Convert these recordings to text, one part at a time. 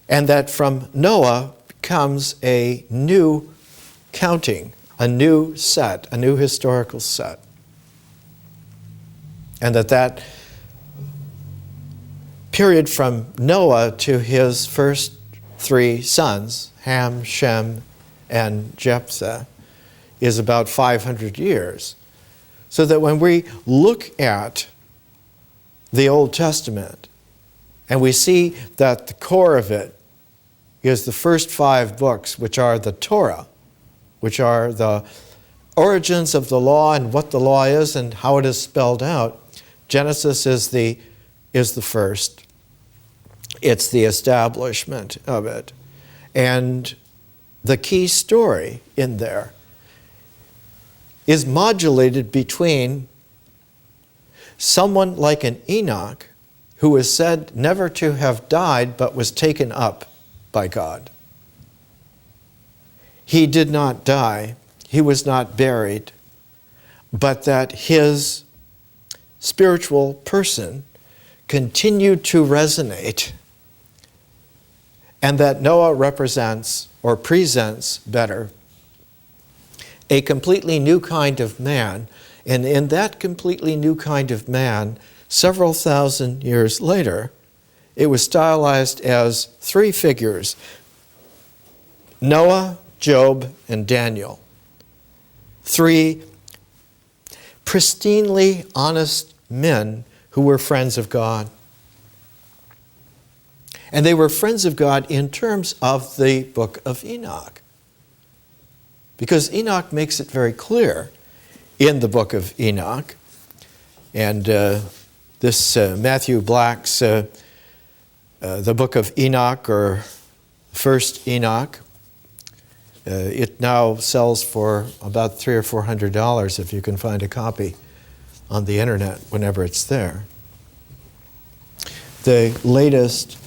And that from Noah comes a new counting, a new set, a new historical set. And that period from Noah to his first three sons, Ham, Shem, and Japheth, is about 500 years. So that when we look at the Old Testament and we see that the core of it is the first 5 books, which are the Torah, which are the origins of the law and what the law is and how it is spelled out. Genesis is the first. It's the establishment of it. And the key story in there is modulated between someone like an Enoch, who is said never to have died but was taken up by God. He did not die, he was not buried, but that his spiritual person continued to resonate, and that Noah represents, or presents better, a completely new kind of man. And in that completely new kind of man, several thousand years later, it was stylized as 3 figures: Noah, Job, and Daniel. 3 pristinely honest men who were friends of God. And they were friends of God in terms of the book of Enoch. Because Enoch makes it very clear in the book of Enoch. And this Matthew Black's the book of Enoch, or First Enoch, it now sells for about $300 or $400 if you can find a copy on the internet whenever it's there. The latest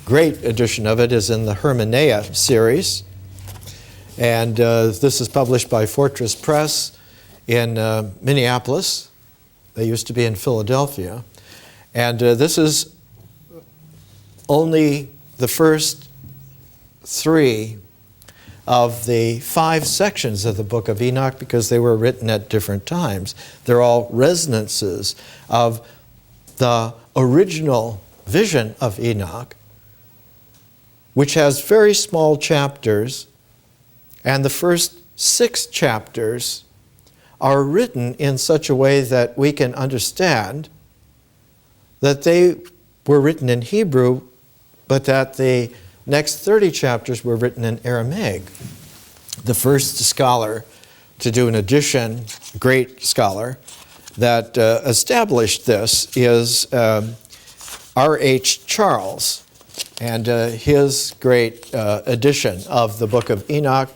great edition of it is in the Hermeneia series. And this is published by Fortress Press in Minneapolis. They used to be in Philadelphia. And this is only the first 3 of the 5 sections of the book of Enoch, because they were written at different times. They're all resonances of the original vision of Enoch, which has very small chapters, and the first 6 chapters are written in such a way that we can understand that they were written in Hebrew, but that the next 30 chapters were written in Aramaic. The first scholar to do an edition, great scholar, that established this is R.H. Charles, and his great edition of the book of Enoch,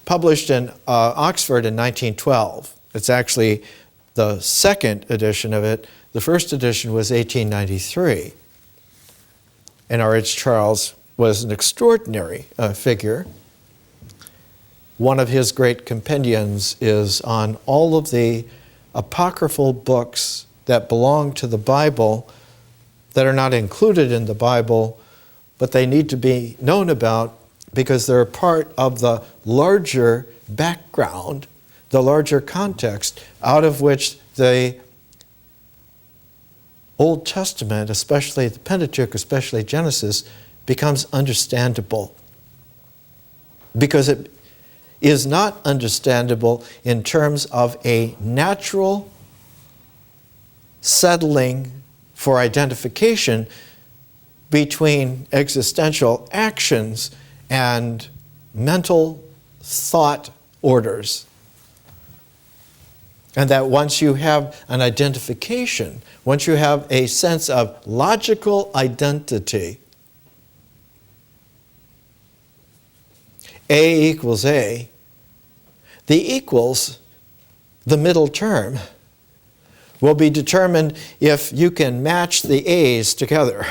published in Oxford in 1912. It's actually the second edition of it. The first edition was 1893. And R.H. Charles was an extraordinary figure. One of his great compendiums is on all of the apocryphal books that belong to the Bible that are not included in the Bible, but they need to be known about because they're part of the larger background, the larger context out of which the Old Testament, especially the Pentateuch, especially Genesis, becomes understandable. Because it is not understandable in terms of a natural settling for identification between existential actions and mental thought orders. And that once you have an identification, once you have a sense of logical identity, A equals A, the equals, the middle term, will be determined if you can match the A's together.